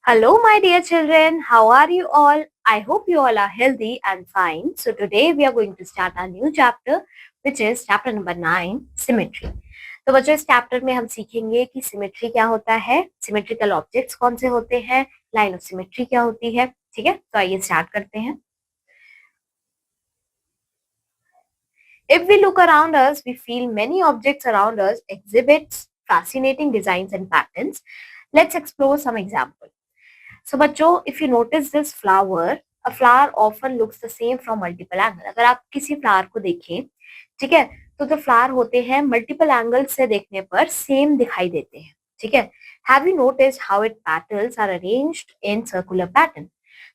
Hello, my dear children. How are you all? I hope you all are healthy and fine. So, today we are going to start a new chapter, which is chapter number 9, Symmetry. तो बच्चों इस chapter में हम सीखेंगे कि symmetry क्या होता है, सिमेट्रिकल ऑब्जेक्ट्स कौन से होते हैं, लाइन ऑफ सिमेट्री क्या होती है. ठीक है, तो आइए स्टार्ट करते हैं. If we look around us, we feel many objects around us exhibits fascinating designs and patterns. Let's explore some examples. So बच्चों, if you notice this flower, a flower often looks the same from multiple angles. अगर आप किसी flower को देखें, ठीक है, तो जो फ्लावर होते हैं मल्टीपल एंगल से देखने पर सेम दिखाई देते हैं. ठीक है. Have you notice how it petals are arranged in circular pattern?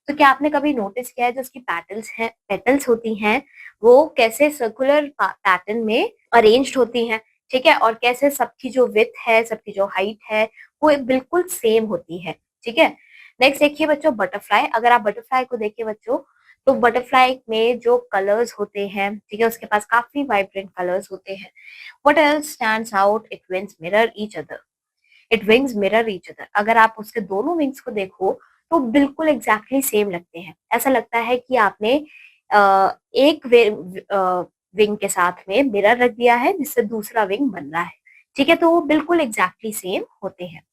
तो क्या आपने कभी नोटिस किया है जो उसकी पेटल्स होती हैं वो कैसे सर्कुलर पैटर्न में अरेंज्ड होती हैं. ठीक है, और कैसे सबकी जो विड्थ है, सबकी जो हाइट है, वो बिल्कुल सेम होती है. ठीक है. नेक्स्ट देखिए बच्चों, बटरफ्लाई. अगर आप बटरफ्लाई को देखिए बच्चों, तो बटरफ्लाई में जो कलर्स होते हैं, ठीक है, उसके पास काफी वाइब्रेंट कलर्स होते हैं. What else stands out? It wings mirror each other. It wings mirror each other. अगर आप उसके दोनों विंग्स को देखो तो बिल्कुल एग्जैक्टली सेम लगते हैं. ऐसा लगता है कि आपने एक विंग के साथ में मिरर रख दिया है जिससे दूसरा विंग बन रहा है. ठीक है, तो वो बिल्कुल एग्जैक्टली सेम होते हैं.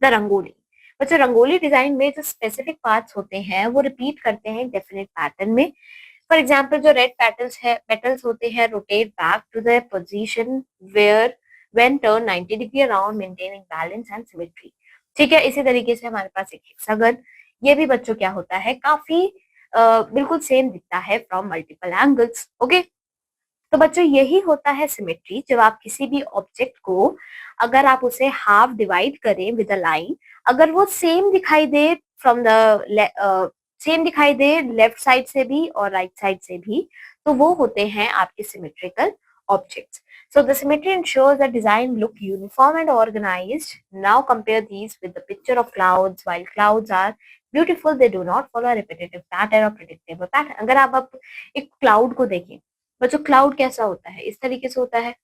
द रंगोली. बच्चों रंगोली डिजाइन में जो स्पेसिफिक पार्ट्स होते हैं वो रिपीट करते हैं डेफिनेट पैटर्न में. फॉर एग्जाम्पल जो रेड पेटल्स होते हैं rotate back to the position where when turn 90 degree around maintaining balance and symmetry. ठीक है, इसी तरीके से हमारे पास एक हेक्सागन, ये भी बच्चों क्या होता है काफी बिल्कुल सेम दिखता है फ्रॉम मल्टीपल एंगल्स. ओके, तो बच्चों यही होता है सिमेट्री. जब आप किसी भी ऑब्जेक्ट को अगर आप उसे हाफ डिवाइड करें विद अ लाइन, अगर वो सेम दिखाई दे फ्रॉम द सेम दिखाई दे लेफ्ट साइड से भी और राइट साइड से भी, तो वो होते हैं आपके symmetrical objects. So the symmetry ensures that design look uniform and organized. Now compare these with the picture of clouds. While clouds are beautiful, they do not follow a repetitive pattern or predictable pattern. अगर आप अब एक cloud को देखें बच्चों, cloud कैसा होता है? इस तरीके से होता है,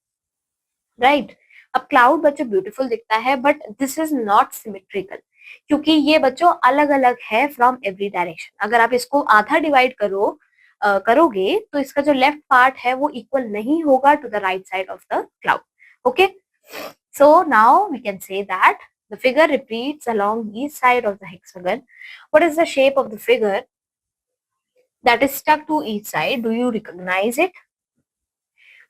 राइट. अब क्लाउड बच्चों ब्यूटीफुल दिखता है but this is not symmetrical, क्योंकि ये बच्चों अलग अलग है फ्रॉम एवरी डायरेक्शन. अगर आप इसको आधा डिवाइड करोगे तो इसका जो लेफ्ट पार्ट है वो इक्वल नहीं होगा to the right side of the cloud. Okay, so now we can say that the figure repeats along each side of the hexagon. What is the shape of the figure that is stuck to each side? Do you recognize it?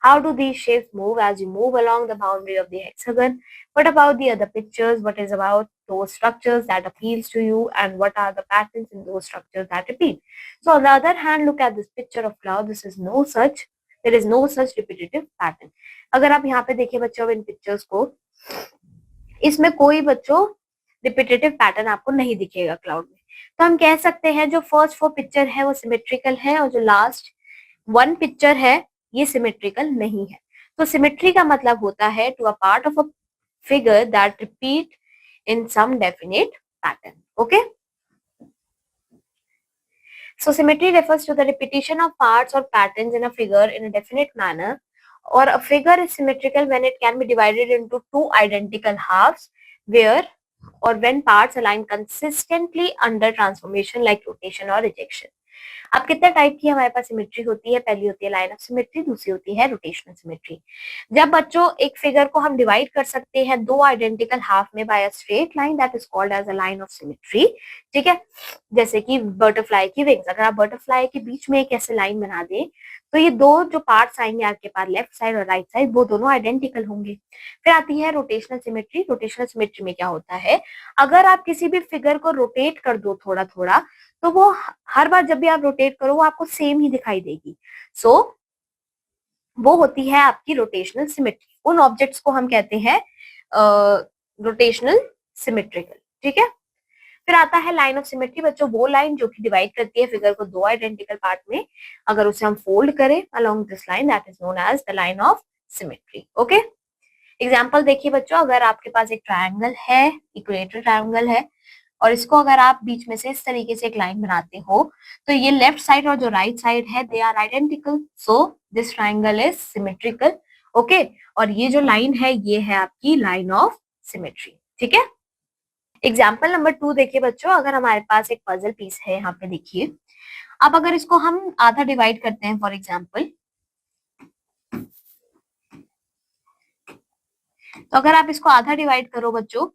How do these shapes move as you move along the boundary of the hexagon? What about the other pictures? What is about those structures that appeals to you, and what are the patterns in those structures that repeat? So on the other hand, look at this picture of cloud. There is no such repetitive pattern. अगर आप यहाँ पे देखिए बच्चों इन pictures को, इसमें कोई बच्चों रिपीटेटिव पैटर्न आपको नहीं दिखेगा क्लाउड में. तो हम कह सकते हैं जो फर्स्ट 4 पिक्चर है वो सिमेट्रिकल है और जो लास्ट 1 पिक्चर है ये सिमेट्रिकल नहीं है. तो सिमेट्री का मतलब होता है to a part of a figure that repeat in some definite pattern. Okay, so symmetry refers to the repetition of parts or patterns in a figure in a definite manner, or a figure is symmetrical when it can be divided into two identical halves where or when parts align consistently under transformation like rotation or rejection. अब कितने type की हमारे पास symmetry होती है? पहली होती है line of symmetry, दूसरी होती है रोटेशनल सिमेट्री. जब बच्चों एक फिगर को हम डिवाइड कर सकते हैं दो आइडेंटिकल हाफ में by a straight line, that is called as a line of symmetry. ठीक है, जैसे कि बटरफ्लाई की विंग्स, अगर आप बटरफ्लाई के बीच में एक ऐसे लाइन बना दें तो ये दो जो पार्ट्स आएंगे आपके पास लेफ्ट साइड और राइट साइड वो दोनों आइडेंटिकल होंगे. फिर आती है रोटेशनल सिमेट्री. रोटेशनल सिमेट्री में क्या होता है, अगर आप किसी भी फिगर को रोटेट कर दो थोड़ा थोड़ा तो वो हर बार जब भी आप रोटेट करो वो आपको सेम ही दिखाई देगी. सो वो होती है आपकी रोटेशनल सिमेट्री. उन ऑब्जेक्ट्स को हम कहते हैं रोटेशनल सिमेट्रिकल. ठीक है, फिर आता है लाइन ऑफ सिमेट्री. बच्चों वो लाइन जो कि डिवाइड करती है फिगर को दो आइडेंटिकल पार्ट में, अगर उसे हम फोल्ड करें along this line that is known as the line of symmetry. Okay, example देखिए बच्चों, अगर आपके पास एक ट्रायंगल है, इक्वेटर ट्रायंगल है, और इसको अगर आप बीच में से इस तरीके से एक लाइन बनाते हो तो ये लेफ्ट साइड और जो राइट साइड है they are identical, so this triangle is symmetrical. Okay, और ये जो लाइन है ये है आपकी लाइन ऑफ सिमेट्री. ठीक है, एग्जाम्पल नंबर 2 देखिए बच्चों, अगर हमारे पास एक पजल पीस है, यहाँ पे देखिए, अब अगर इसको हम आधा डिवाइड करते हैं फॉर एग्जाम्पल, तो अगर आप इसको आधा डिवाइड करो बच्चों,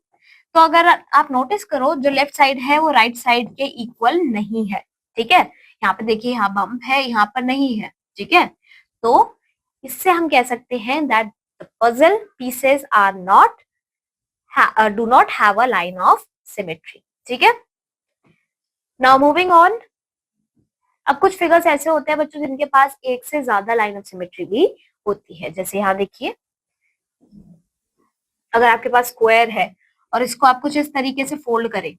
तो अगर आप नोटिस करो जो लेफ्ट साइड है वो राइट साइड के इक्वल नहीं है, ठीक है। यहाँ पे देखिए, यहाँ बम्प है, यहाँ पर नहीं है, ठीक है। तो इससे हम कह सकते हैं that the puzzle pieces are not do not have a line of symmetry, ठीक है। नाउ मूविंग ऑन, अब कुछ फिगर्स ऐसे होते हैं बच्चों जिनके पास एक से ज्यादा लाइन ऑफ सिमेट्री भी होती है। जैसे यहाँ देखिए, अगर आपके पास स्क्वायर है और इसको आप कुछ इस तरीके से फोल्ड करें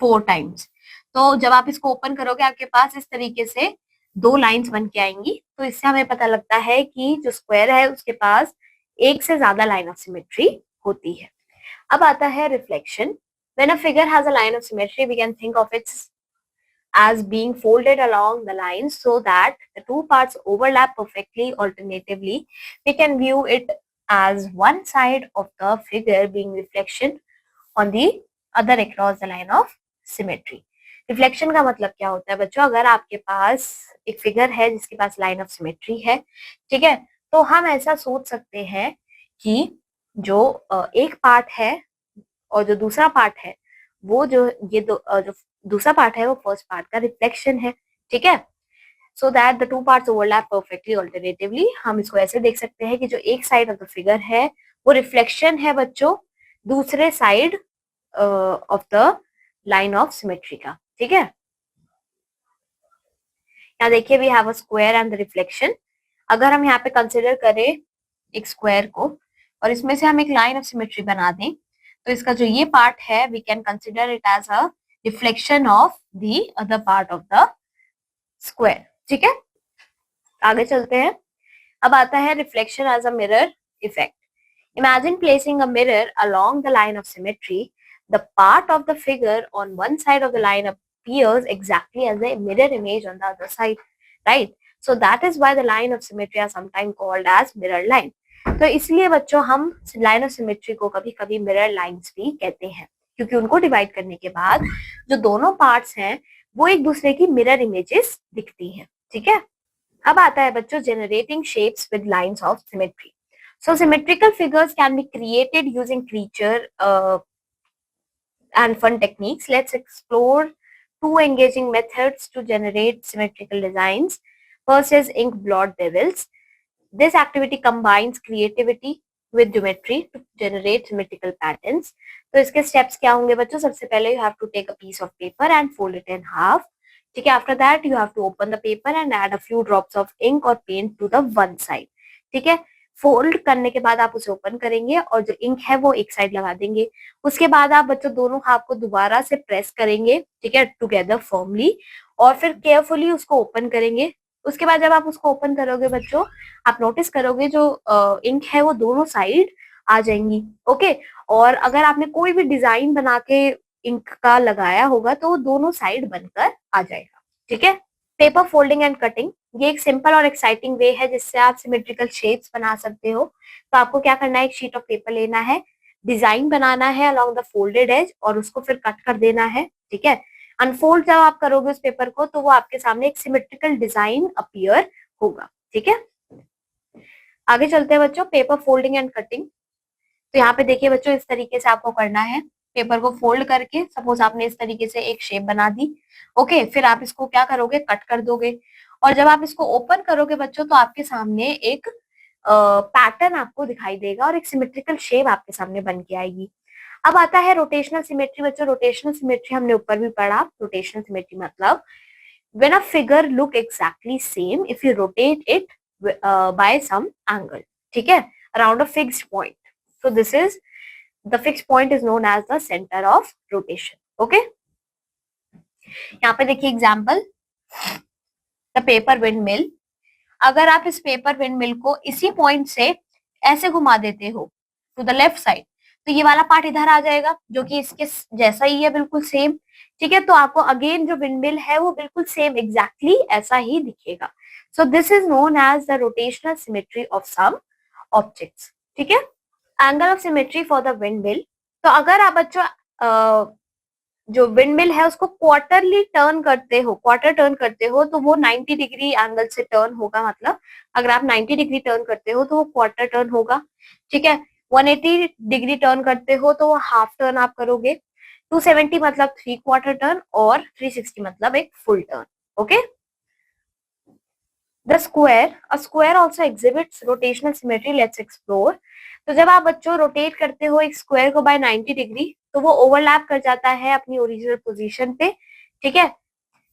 4 टाइम्स, तो जब आप इसको ओपन करोगे आपके पास इस तरीके से 2 लाइंस बन के आएंगी। तो इससे हमें पता लगता है कि जो स्क्वायर है उसके पास एक से ज्यादा लाइन ऑफ सिमेट्री होती है। अब आता है reflection. When a figure has a line of symmetry we can think of its as being folded along the line so that the two parts overlap perfectly. Alternatively, we can view it as one side of the figure being reflection on the other across the line of symmetry. Reflection का मतलब क्या होता है बच्चों, अगर आपके पास एक figure है जिसके पास लाइन ऑफ सिमेट्री है, ठीक है, तो हम ऐसा सोच सकते हैं कि जो एक पार्ट है और जो दूसरा पार्ट है, वो जो जो दूसरा पार्ट है वो फर्स्ट पार्ट का रिफ्लेक्शन है, ठीक है। So that the two parts overlap perfectly. Alternatively हम इसको ऐसे देख सकते हैं कि जो एक साइड ऑफ द फिगर है वो रिफ्लेक्शन है बच्चों दूसरे side of the line of symmetry का, ठीक है। यहाँ देखिए, we have a square and the reflection. अगर हम यहाँ पे कंसिडर करें एक स्क्वायर को और इसमें से हम एक लाइन ऑफ सिमेट्री बना दें, तो इसका जो ये पार्ट है we can consider it as a reflection of the other part of the square, ठीक है। आगे चलते हैं। अब आता है reflection as a mirror effect. Imagine placing a mirror along the line of symmetry. The part of the figure on one side of the line appears exactly as the mirror image on the other side, right? So that is why the line of symmetry are sometimes called as mirror line. तो इसलिए बच्चों हम line of symmetry को कभी कभी mirror lines भी कहते हैं, क्योंकि उनको डिवाइड करने के बाद जो दोनों पार्ट्स हैं वो एक दूसरे की मिरर इमेजेस दिखती हैं, ठीक है। अब आता है बच्चों generating shapes with lines of symmetry. So symmetrical figures can be created using creature and fun techniques. Let's explore 2 engaging methods to generate symmetrical designs. First is ink blot devils. This activity combines creativity with geometry to generate symmetrical patterns. तो इसके steps क्या होंगे बच्चों? सबसे पहले you have to take a piece of paper and fold it in half. ठीक है, after that you have to open the paper and add a few drops of ink or paint to the one side. ठीक है, fold करने के बाद आप उसे open करेंगे और जो इंक है वो एक साइड लगा देंगे। उसके बाद आप बच्चों दोनों हाथ को दोबारा से प्रेस करेंगे, ठीक है, टुगेदर फर्मली, और फिर केयरफुली उसको ओपन करेंगे। उसके बाद जब आप उसको ओपन करोगे बच्चों, आप नोटिस करोगे जो इंक है वो दोनों साइड आ जाएंगी, ओके। और अगर आपने कोई भी डिजाइन बना के इंक का लगाया होगा तो वो दोनों साइड बनकर आ जाएगा, ठीक है। पेपर फोल्डिंग एंड कटिंग, ये एक सिंपल और एक्साइटिंग वे है जिससे आप सिमेट्रिकल शेप्स बना सकते हो। तो आपको क्या करना है, एक शीट ऑफ पेपर लेना है, डिजाइन बनाना है अलोंग द फोल्डेड एज और उसको फिर कट कर देना है, ठीक है। अनफोल्ड जब आप करोगे उस पेपर को तो वो आपके सामने एक सिमेट्रिकल डिजाइन अपीयर होगा, ठीक है। आगे चलते हैं बच्चों, पेपर फोल्डिंग एंड कटिंग। तो यहाँ पे देखिए बच्चों, इस तरीके से आपको करना है, पेपर को फोल्ड करके सपोज आपने इस तरीके से एक शेप बना दी, ओके, फिर आप इसको क्या करोगे, कट कर दोगे, और जब आप इसको ओपन करोगे बच्चों तो आपके सामने एक पैटर्न आपको दिखाई देगा और एक सिमेट्रिकल शेप आपके सामने बन के आएगी। अब आता है रोटेशनल सिमेट्री बच्चों। रोटेशनल सिमेट्री हमने ऊपर भी पढ़ा। रोटेशनल सिमेट्री मतलब when a figure look exactly same if you rotate it by some angle, ठीक है, around a fixed point. So this is the fixed point is known as the center of rotation, okay. यहाँ पे देखिए example, the paper wind mill. अगर आप इस paper wind mill को इसी पॉइंट से ऐसे घुमा देते हो टू द लेफ्ट साइड, तो ये वाला पार्ट इधर आ जाएगा जो कि इसके जैसा ही है, बिल्कुल सेम, ठीक है। तो आपको अगेन जो विंड मिल है वो बिल्कुल सेम एग्जैक्टली ऐसा ही दिखेगा। So this is known as the rotational symmetry of some objects, ठीक है। Angle of symmetry for the windmill. तो अगर आप बच्चों जो विंड मिल है उसको क्वार्टरली टर्न करते हो, क्वार्टर टर्न करते हो, तो वो 90 डिग्री एंगल से टर्न होगा। मतलब अगर आप 90 डिग्री टर्न करते हो तो वो क्वार्टर टर्न होगा, ठीक है। 180 डिग्री टर्न करते हो तो वो हाफ टर्न आप करोगे। 270 मतलब 3/4 टर्न, और 360 मतलब एक full turn. Okay. The square, a square also exhibits rotational symmetry, let's explore. तो जब आप बच्चों रोटेट करते हो एक स्क्वायर को बाय 90 डिग्री, तो वो ओवरलैप कर जाता है अपनी ओरिजिनल पोजीशन पे, ठीक है।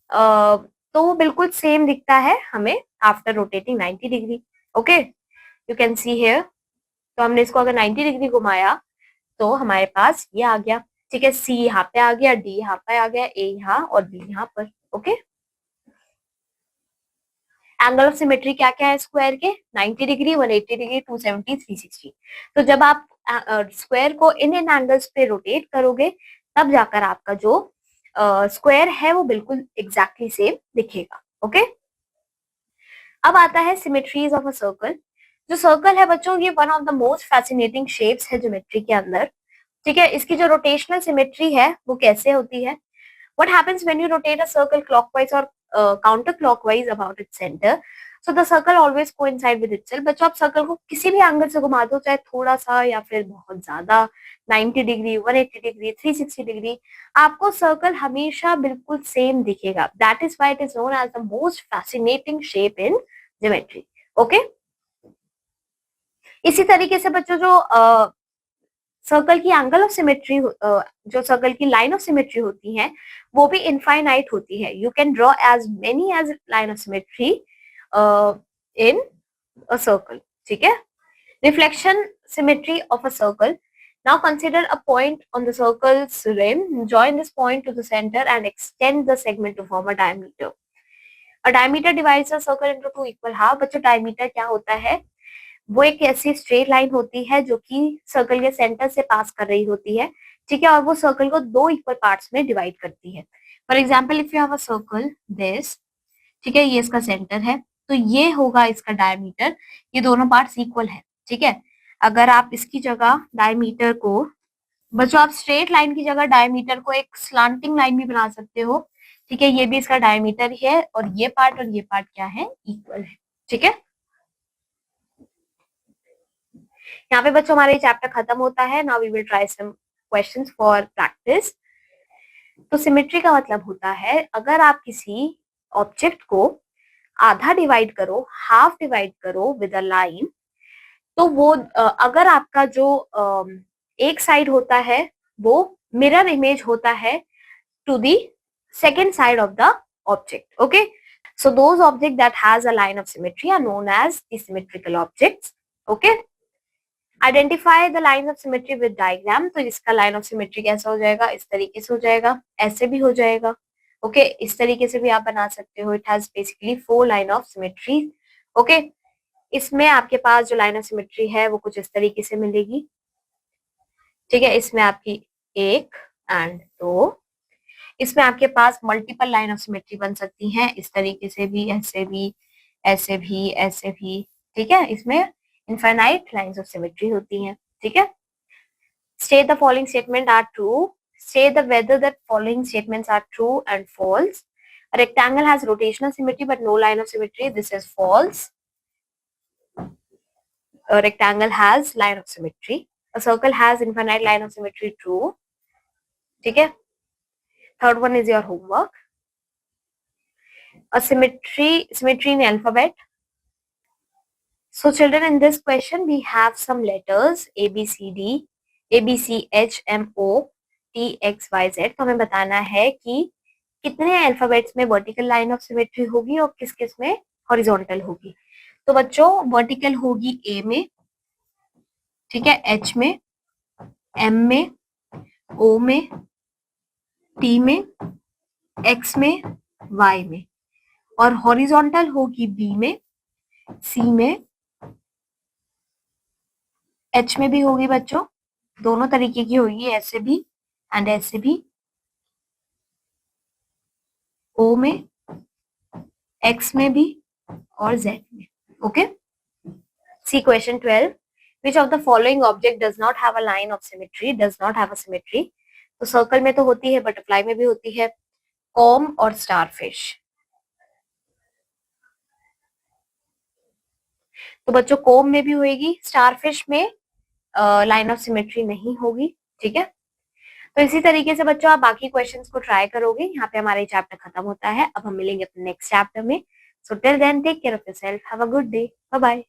तो वो बिल्कुल सेम दिखता है हमें after rotating 90 degree. Okay, you can see here. तो हमने इसको अगर 90 डिग्री घुमाया तो हमारे पास ये आ गया, ठीक है। सी यहाँ पे आ गया, डी यहाँ पे आ गया, ए यहाँ और बी यहाँ पर। ओके, एंगल ऑफ सिमेट्री क्या क्या है स्क्वायर के? 90 डिग्री, 180 डिग्री, 270, 360। तो जब आप स्क्वायर को इन एंगल्स पे रोटेट करोगे तब जाकर आपका जो स्क्वायर है वो बिल्कुल एग्जैक्टली सेम दिखेगा। ओके, अब आता है सिमेट्रीज ऑफ अ सर्कल। जो सर्कल है बच्चों, ये one of the most fascinating shapes है ज्योमेट्री के अंदर, ठीक है। इसकी जो रोटेशनल सिमेट्री है वो कैसे होती है? What happens when you rotate a circle clockwise or counterclockwise about its center? So the circle always coincide with itself. बच्चों आप सर्कल को किसी भी एंगल से घुमा दो, चाहे थोड़ा सा या फिर बहुत ज्यादा, 90 डिग्री, 180 डिग्री, 360 डिग्री, आपको सर्कल हमेशा बिल्कुल सेम दिखेगा। That is why it is known as the most fascinating shape in geometry. Okay? इसी तरीके से बच्चों जो सर्कल की एंगल ऑफ सिमेट्री, जो सर्कल की लाइन ऑफ सिमेट्री होती है वो भी इनफाइनाइट होती है। You can draw as many as line of symmetry in a circle, ठीक है। Reflection symmetry of a circle. Now consider a point on the circle's rim. Join this point to the center and extend the segment to form a diameter. A diameter divides a circle into two equal half. बच्चों diameter क्या होता है? वो एक ऐसी straight line होती है जो कि सर्कल के सेंटर से पास कर रही होती है, ठीक है। और वो सर्कल को दो इक्वल पार्ट्स में डिवाइड करती है। For example, if you have a circle this, ठीक है, ये इसका सेंटर है, तो ये होगा इसका डायमीटर। ये दोनों पार्ट्स इक्वल है, ठीक है। अगर आप इसकी जगह डायमीटर को, बच्चों आप स्ट्रेट लाइन की जगह डायमीटर को एक स्लांटिंग लाइन भी बना सकते हो, ठीक है। ये भी इसका डायमीटर है और ये पार्ट क्या है? इक्वल है, ठीक है। यहाँ पे बच्चों हमारा ये चैप्टर खत्म होता है। Now we will try some questions for practice. तो सिमेट्री का मतलब होता है अगर आप किसी ऑब्जेक्ट को आधा डिवाइड करो, हाफ डिवाइड करो विद अ लाइन, तो वो अगर आपका जो एक साइड होता है वो मिरर इमेज होता है to the second side of the object. Okay, so those object that has a line of symmetry are known as the symmetrical objects. Okay, identify the line of symmetry with diagram. तो इसका line of symmetry कैसा हो जाएगा? इस तरीके से हो जाएगा, ऐसे भी हो जाएगा। ओके, इस तरीके से भी आप बना सकते हो। It has basically 4 line of symmetry. Okay, इसमें आपके पास जो लाइन ऑफ सिमेट्री है वो कुछ इस तरीके से मिलेगी, ठीक है। इसमें आपकी 1 एंड 2, इसमें आपके पास मल्टीपल लाइन ऑफ सिमेट्री बन सकती हैं, इस तरीके से भी, ऐसे भी, ऐसे भी, ऐसे भी, ठीक है। इसमें इनफाइनाइट लाइंस ऑफ सिमेट्री होती हैं, ठीक है। State the following statement are true. Say the whether the following statements are true and false. A rectangle has rotational symmetry but no line of symmetry. This is false. A rectangle has line of symmetry. A circle has infinite line of symmetry. True. ठीक है. Third one is your homework. A symmetry in alphabet. So children, in this question we have some letters A B C D, A B C H M O T X Y Z. तो हमें बताना है कि कितने alphabets में vertical line of symmetry होगी और किस किस में हॉरिजॉन्टल होगी। तो बच्चों वर्टिकल होगी ए में, ठीक है, एच में, एम में, ओ में, टी में, एक्स में, वाई में, और हॉरिजॉन्टल होगी बी में, सी में, एच में भी होगी बच्चों, दोनों तरीके की होगी, ऐसे भी एंड ऐसे भी, ओ में, एक्स में भी और जेड में। Okay, see question 12. Which of the following object does not have a line of symmetry? Does not have a symmetry. तो सर्कल में तो होती है, बटरफ्लाई में भी होती है, कॉम और स्टारफिश। तो बच्चों कॉम में भी होगी, स्टारफिश में लाइन ऑफ सिमेट्री नहीं होगी, ठीक है। तो इसी तरीके से बच्चों आप बाकी क्वेश्चंस को ट्राई करोगे। यहाँ पे हमारा चैप्टर खत्म होता है। अब हम मिलेंगे अपने नेक्स्ट चैप्टर में। So till then take care of yourself, have a good day, bye bye.